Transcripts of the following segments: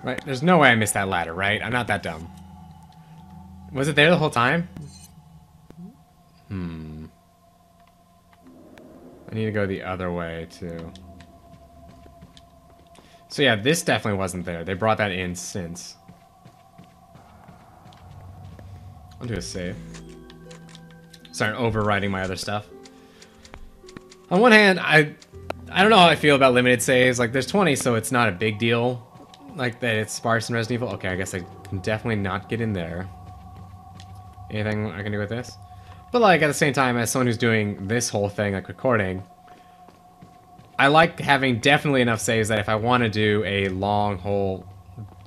Right, there's no way I missed that ladder, right? I'm not that dumb. Was it there the whole time? I need to go the other way, too. So yeah, this definitely wasn't there. They brought that in since. I'll do a save. Start overwriting my other stuff. On one hand, I don't know how I feel about limited saves. Like, there's 20, so it's not a big deal. Like, that it's sparse in Resident Evil. Okay, I guess I can definitely not get in there. Anything I can do with this? But, like, at the same time, as someone who's doing this whole thing, like recording, I like having definitely enough saves that if I want to do a long whole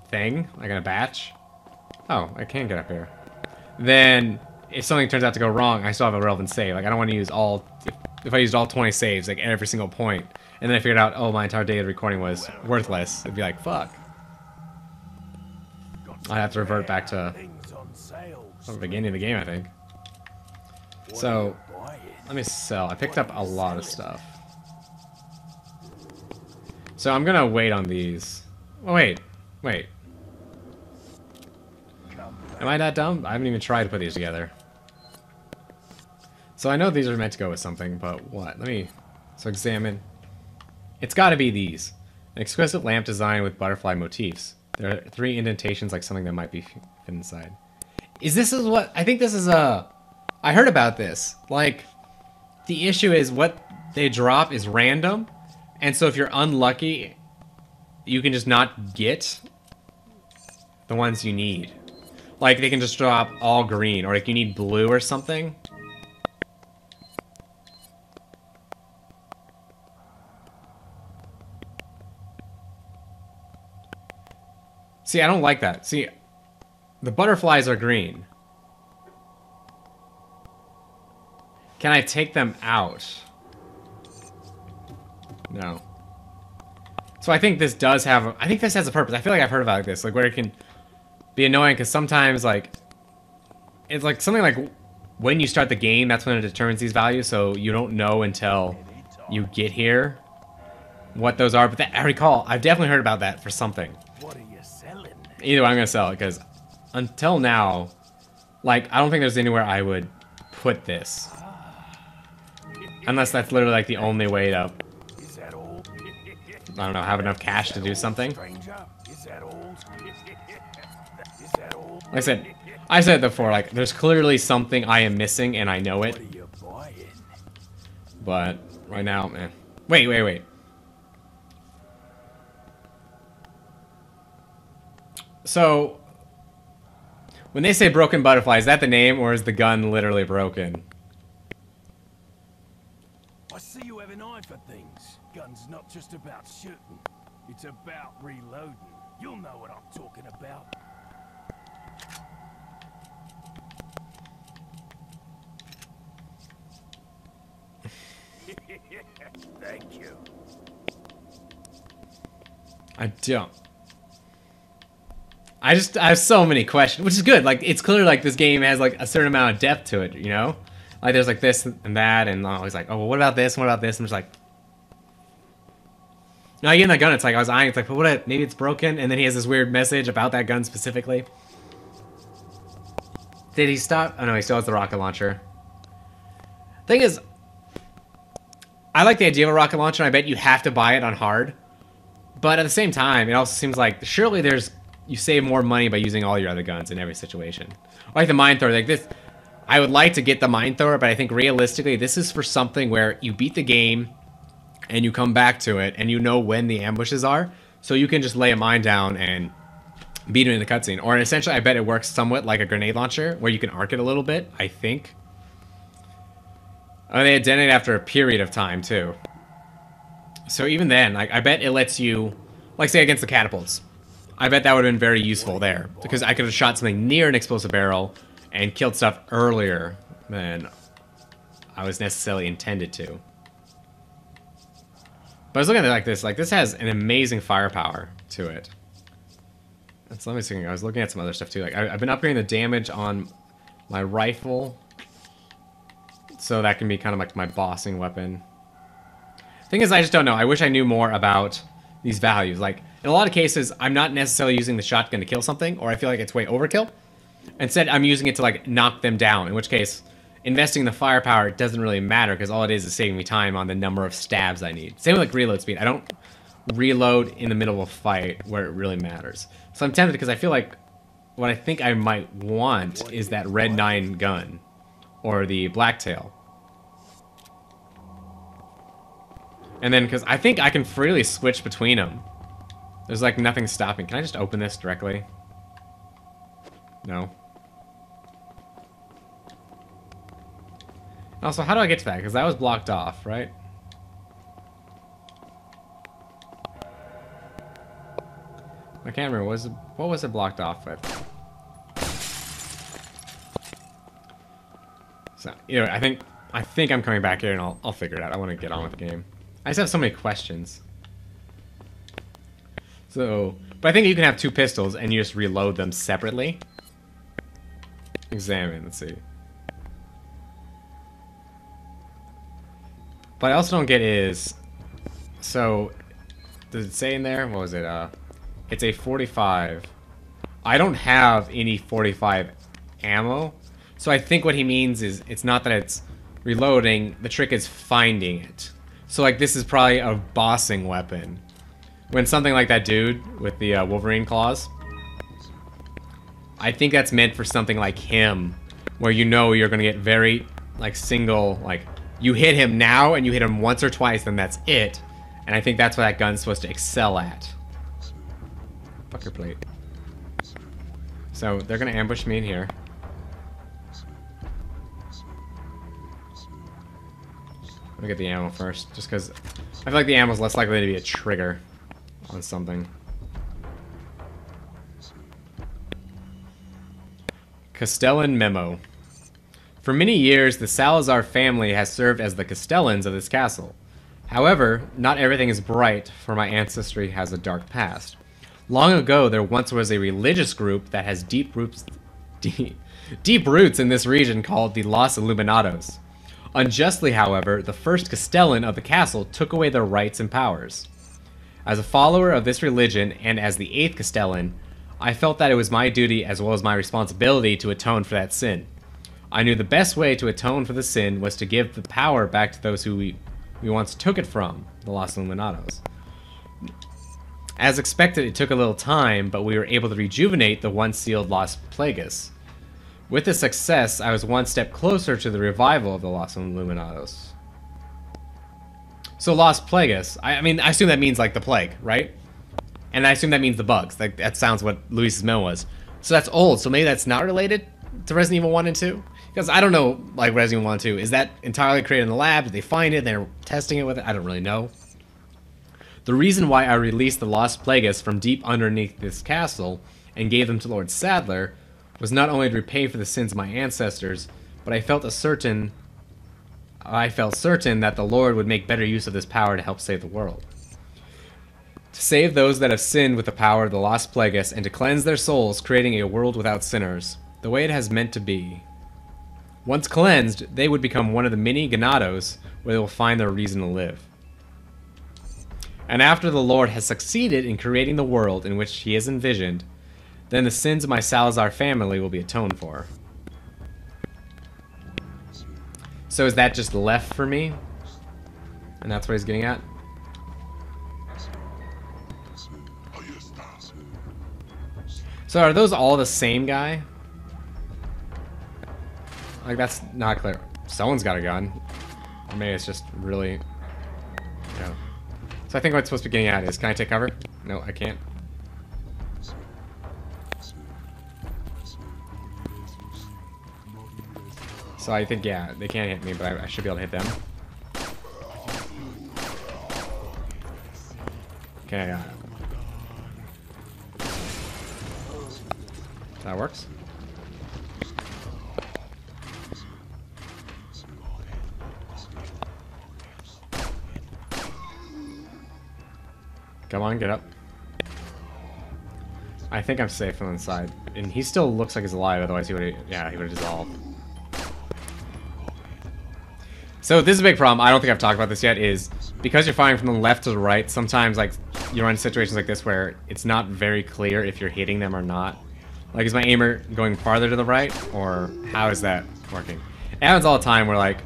thing, like in a batch. Oh, I can get up here. Then, if something turns out to go wrong, I still have a relevant save. Like, I don't want to use all... If I used all 20 saves, like, every single point, and then I figured out, oh, my entire day of recording was worthless, it'd be like, fuck. I'd have to revert back to the beginning of the game, I think. So, let me sell. I picked up a lot of stuff. So I'm gonna wait on these. Oh, wait. Am I that dumb? I haven't even tried to put these together. So I know these are meant to go with something, but what? So examine. It's gotta be these. An exquisite lamp design with butterfly motifs. There are 3 indentations like something that might be fit inside. I think this is a... I heard about this. Like, the issue is what they drop is random. And so if you're unlucky, you can just not get the ones you need. Like, they can just drop all green, or like you need blue or something. See, I don't like that. See, the butterflies are green. Can I take them out? No. So I think this does have... I think this has a purpose. I feel like I've heard about this. Like, where it can be annoying, because sometimes, like... It's like something like... When you start the game, that's when it determines these values, so you don't know until you get here what those are. But that, I recall, I've definitely heard about that for something. What are you selling? Either way, I'm going to sell it, because until now, like, I don't think there's anywhere I would put this. Unless that's literally, like, the only way to... I don't know, have enough cash to do something. Like I said before, like, there's clearly something I am missing, and I know it. But, right now, man. Wait. So, when they say broken butterfly, is that the name, or is the gun literally broken? I see you have an eye for things. Gun's not just about shooting. It's about reloading. You'll know what I'm talking about. Thank you. I don't. I have so many questions, which is good. Like, it's clear like this game has like a certain amount of depth to it, you know? Like, there's like this and that, and I was like, oh, well, what about this? And what about this? And I'm just like, no, I get in that gun. It's like I was eyeing. It's like, well, what? Maybe it's broken. And then he has this weird message about that gun specifically. Did he stop? Oh no, he still has the rocket launcher. Thing is, I like the idea of a rocket launcher. And I bet you have to buy it on hard. But at the same time, it also seems like surely you save more money by using all your other guns in every situation. Like the mine thrower, like this. I would like to get the mine thrower, but I think realistically, this is for something where you beat the game and you come back to it and you know when the ambushes are, so you can just lay a mine down and beat him in the cutscene. Or essentially, I bet it works somewhat like a grenade launcher, where you can arc it a little bit, I think. Oh, they detonate after a period of time, too. So even then, like, I bet it lets you, like, say against the catapults. I bet that would have been very useful there, because I could have shot something near an explosive barrel and killed stuff earlier than I was necessarily intended to. But I was looking at it like this has an amazing firepower to it. And so let me see, I was looking at some other stuff too. Like, I've been upgrading the damage on my rifle, so that can be kind of like my bossing weapon. Thing is, I just don't know. I wish I knew more about these values. Like, in a lot of cases, I'm not necessarily using the shotgun to kill something, or I feel like it's way overkill. Instead, I'm using it to, like, knock them down, in which case, investing in the firepower doesn't really matter, because all it is saving me time on the number of stabs I need. Same with, like, reload speed. I don't reload in the middle of a fight where it really matters. So I'm tempted, because I feel like what I think I might want is that Red 9 gun, or the Blacktail. And then, because I think I can freely switch between them. There's, like, nothing stopping. Can I just open this directly? No. Also, how do I get to that? Because that was blocked off, right? I can't remember. What was it blocked off with? So, you know, I think I'm coming back here and I'll figure it out. I want to get on with the game. I just have so many questions. So, but I think you can have 2 pistols and you just reload them separately. Examine, let's see. But I also don't get is, so, does it say in there, what was it, it's a 45. I don't have any 45 ammo, so I think what he means is, it's not that it's reloading, the trick is finding it. So, like, this is probably a bossing weapon. When something like that dude with the Wolverine claws, I think that's meant for something like him, where you know you're gonna get very, like, single, like, you hit him now and you hit him once or twice, then that's it. And I think that's what that gun's supposed to excel at. Fuck your plate. So they're gonna ambush me in here. I'm gonna get the ammo first, just because I feel like the ammo's less likely to be a trigger on something. Castellan memo. For many years, the Salazar family has served as the Castellans of this castle. However, not everything is bright, for my ancestry has a dark past. Long ago, there once was a religious group that has deep roots in this region called the Los Illuminados. Unjustly, however, the first Castellan of the castle took away their rights and powers. As a follower of this religion, and as the 8th Castellan, I felt that it was my duty as well as my responsibility to atone for that sin. I knew the best way to atone for the sin was to give the power back to those who we once took it from, the Los Illuminados. As expected, it took a little time, but we were able to rejuvenate the once sealed Las Plagas. With this success, I was one step closer to the revival of the Los Illuminados. So Las Plagas, I mean, I assume that means like the plague, right? And I assume that means the bugs. Like, that sounds what Luis's memo was. So that's old, so maybe that's not related to Resident Evil 1 and 2? Because I don't know, like, Resident Evil 1 and 2. Is that entirely created in the lab? Did they find it? They're testing it with it? I don't really know. The reason why I released the Las Plagas from deep underneath this castle and gave them to Lord Sadler was not only to repay for the sins of my ancestors, but I felt certain that the Lord would make better use of this power to help save the world. To save those that have sinned with the power of the Las Plagas and to cleanse their souls, creating a world without sinners, the way it has meant to be. Once cleansed, they would become one of the many Ganados where they will find their reason to live. And after the Lord has succeeded in creating the world in which he has envisioned, then the sins of my Salazar family will be atoned for. So is that just left for me? And that's what he's getting at? So are those all the same guy? Like, that's not clear. Someone's got a gun. Or maybe it's just really... Yeah. So I think what it's supposed to be getting at is, can I take cover? No, I can't. So I think, yeah, they can't hit me, but I should be able to hit them. Okay, that works. Come on, get up. I think I'm safe on the side. And he still looks like he's alive, otherwise he would have dissolved. So this is a big problem. I don't think I've talked about this yet, is because you're firing from the left to the right, sometimes like you run situations like this where it's not very clear if you're hitting them or not. Like, is my aimer going farther to the right, or how is that working? It happens all the time where, like,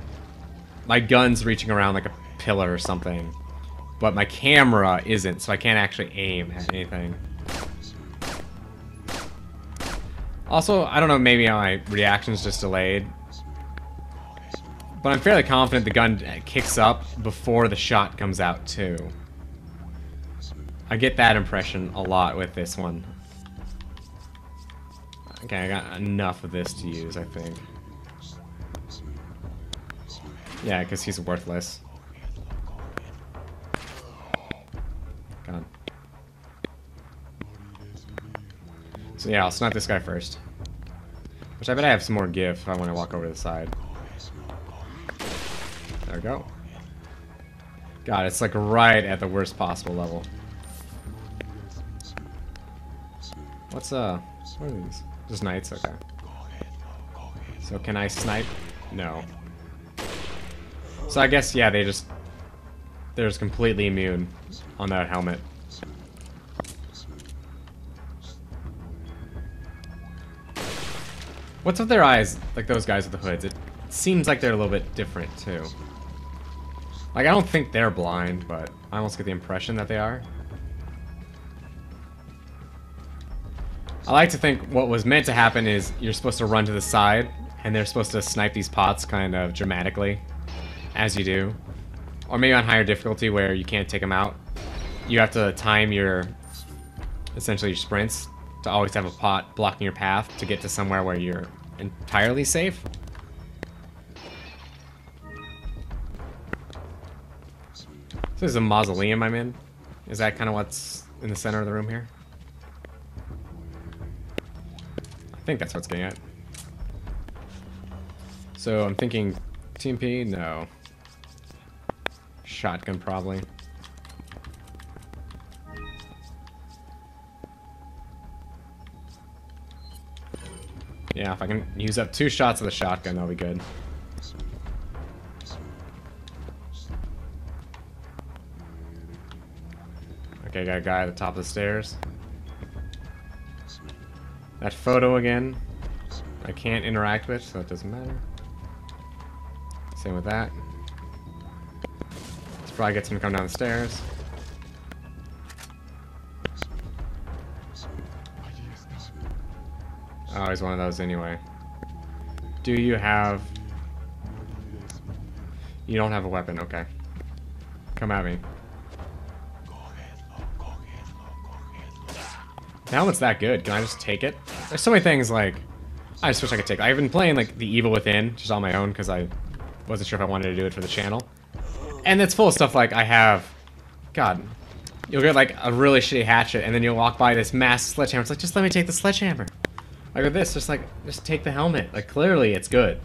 my gun's reaching around like a pillar or something, but my camera isn't, so I can't actually aim at anything. Also, I don't know, maybe my reaction's just delayed, but I'm fairly confident the gun kicks up before the shot comes out, too. I get that impression a lot with this one. Okay, I got enough of this to use, I think. Yeah, because he's worthless. God. So yeah, I'll snipe this guy first. Which I bet I have some more give if I want to walk over to the side. There we go. God, it's like right at the worst possible level. What are these? Just knights? Okay. So can I snipe? No. So I guess, yeah, they're just completely immune on that helmet. What's with their eyes, like those guys with the hoods? It seems like they're a little bit different, too. Like, I don't think they're blind, but I almost get the impression that they are. I like to think what was meant to happen is you're supposed to run to the side, and they're supposed to snipe these pots kind of dramatically, as you do. Or maybe on higher difficulty where you can't take them out. You have to time your, essentially your sprints, to always have a pot blocking your path to get to somewhere where you're entirely safe. So this is a mausoleum I'm in. Is that kind of what's in the center of the room here? I think that's what it's getting at. So I'm thinking TMP? No. Shotgun probably. Yeah, if I can use up 2 shots of the shotgun, that'll be good. Okay, got a guy at the top of the stairs. That photo again, I can't interact with, so it doesn't matter. Same with that. Let's probably get him to come down the stairs. Oh, he's one of those anyway. Do you have... You don't have a weapon, okay. Come at me. The helmet's that good. Can I just take it? There's so many things, like... I just wish I could take it. I've been playing, like, The Evil Within, just on my own, because I wasn't sure if I wanted to do it for the channel. And it's full of stuff like I have... God. You'll get, like, a really shitty hatchet, and then you'll walk by this massive sledgehammer. It's like, just let me take the sledgehammer. Like with this, just take the helmet. Like, clearly it's good.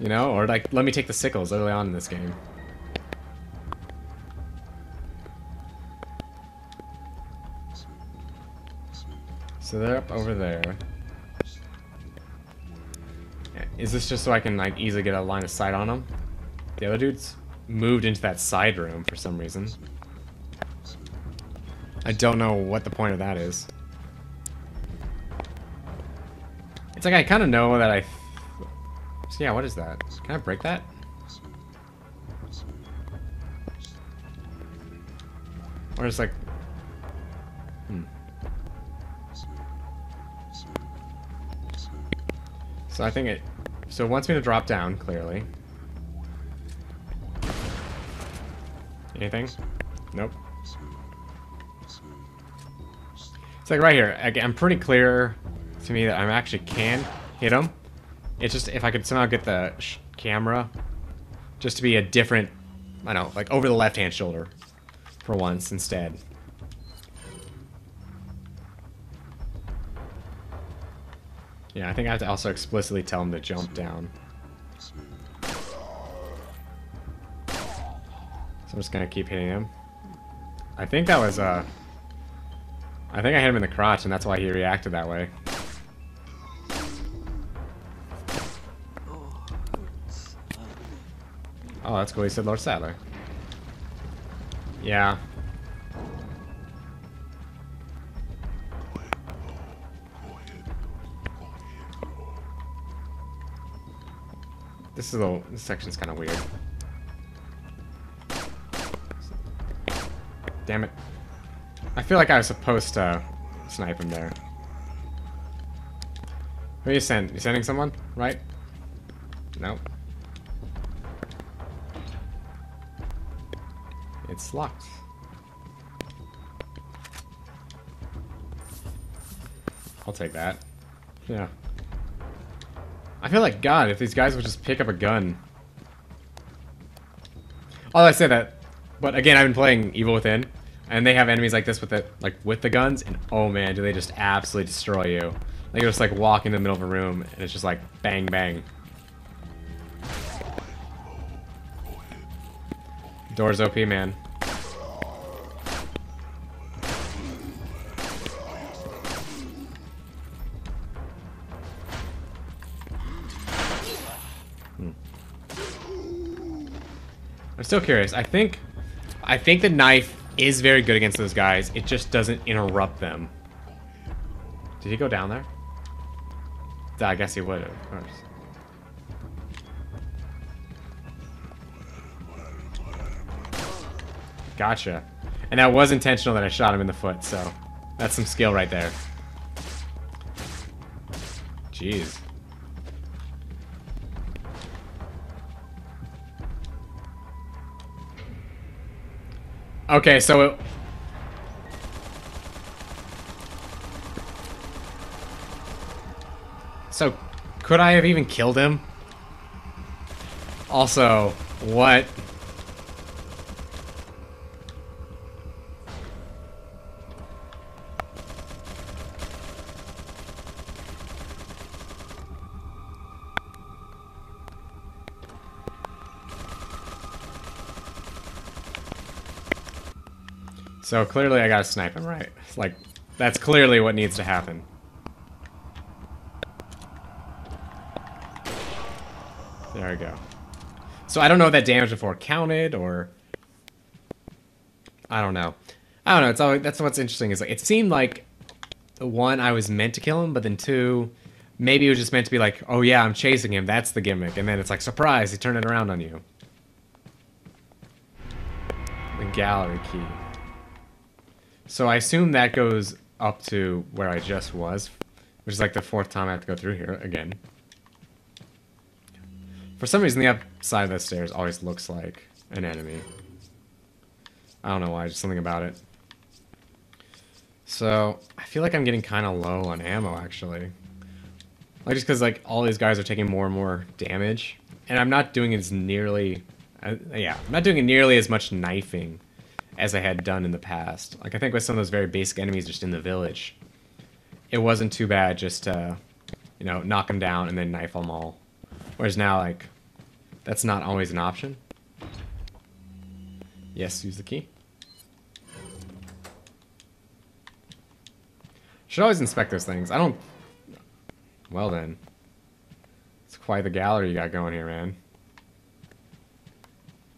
You know? Or, like, let me take the sickles early on in this game. So they're up over there. Is this just so I can, like, easily get a line of sight on them? The other dude's moved into that side room for some reason. I don't know what the point of that is. It's like I kind of know that so yeah, what is that? Can I break that? Or it's like... So I think it... So it wants me to drop down, clearly. Anything? Nope. It's like right here. I'm pretty clear to me that I actually can hit him. It's just if I could somehow get the camera just to be a different... I don't know, like over the left-hand shoulder for once instead. Yeah, I think I have to also explicitly tell him to jump down. So I'm just gonna keep hitting him. I think that was, I think I hit him in the crotch and that's why he reacted that way. Oh, that's cool. He said Lord Sadler. Yeah. This section's kind of weird. Damn it. I feel like I was supposed to snipe him there. Who are you sending? You sending someone? Right? Nope. It's locked. I'll take that. Yeah. I feel like, God, if these guys would just pick up a gun. Although I say that, but again, I've been playing Evil Within, and they have enemies like this with the guns, and oh man, do they just absolutely destroy you. Like, you just like walk in the middle of a room, and it's just like bang bang. Doors OP, man. I'm still curious. I think the knife is very good against those guys. It just doesn't interrupt them. Did he go down there? I guess he would have, of course. Gotcha. And that was intentional that I shot him in the foot, so that's some skill right there. Jeez. Okay, so could I have even killed him? Also, what? So clearly I gotta snipe him, right? Like, that's clearly what needs to happen. There we go. So I don't know if that damage before counted, or... I don't know. I don't know, it's always, that's what's interesting, is like, it seemed like, one, I was meant to kill him, but then two, maybe it was just meant to be like, oh yeah, I'm chasing him, that's the gimmick, and then it's like, surprise, he turned it around on you. The gallery key. So I assume that goes up to where I just was, which is like the 4th time I have to go through here again. For some reason, the upside of the stairs always looks like an enemy. I don't know why, just something about it. So I feel like I'm getting kind of low on ammo, actually. Like, just because like all these guys are taking more and more damage, and I'm not doing as nearly, I'm not doing nearly as much knifing as I had done in the past. Like, I think with some of those very basic enemies just in the village, it wasn't too bad just to, you know, knock them down and then knife them all. Whereas now, like, that's not always an option. Yes, use the key. Should always inspect those things. I don't... Well then. It's quite the gallery you got going here, man.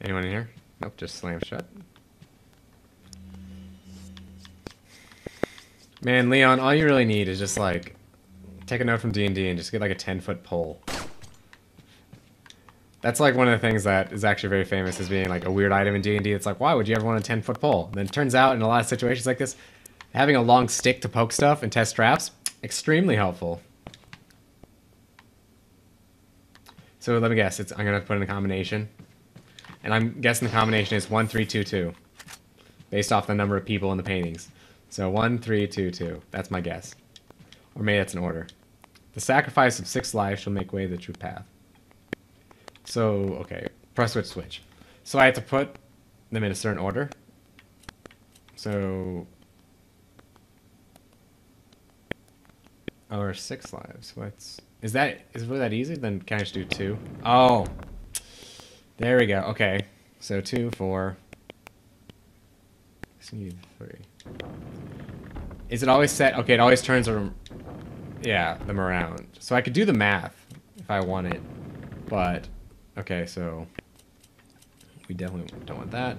Anyone in here? Nope, just slam shut. Man, Leon, all you really need is just, like, take a note from D&D and just get, like, a 10-foot pole. That's, like, one of the things that is actually very famous as being, like, a weird item in D&D. It's like, why would you ever want a 10-foot pole? And then it turns out, in a lot of situations like this, having a long stick to poke stuff and test traps, extremely helpful. So let me guess. I'm going to put in a combination. And I'm guessing the combination is 1, 3, 2, 2. Based off the number of people in the paintings. So 1, 3, 2, 2. That's my guess. Or maybe that's an order. The sacrifice of 6 lives shall make way the true path. So, okay. Press switch, switch. So I have to put them in a certain order. So... Or 6 lives. What's... Is it really that easy? Then can I just do 2? Oh! There we go. Okay. So 2, 4... I need 3. Is it always set? Okay, it always turns them around. So I could do the math if I wanted, but okay, so we definitely don't want that.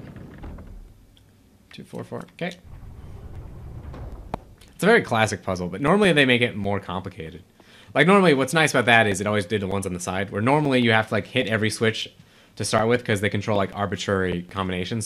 2, 4, 4. Okay. It's a very classic puzzle, but normally they make it more complicated. Like normally what's nice about that is it always did the ones on the side, where normally you have to like hit every switch to start with because they control like arbitrary combinations.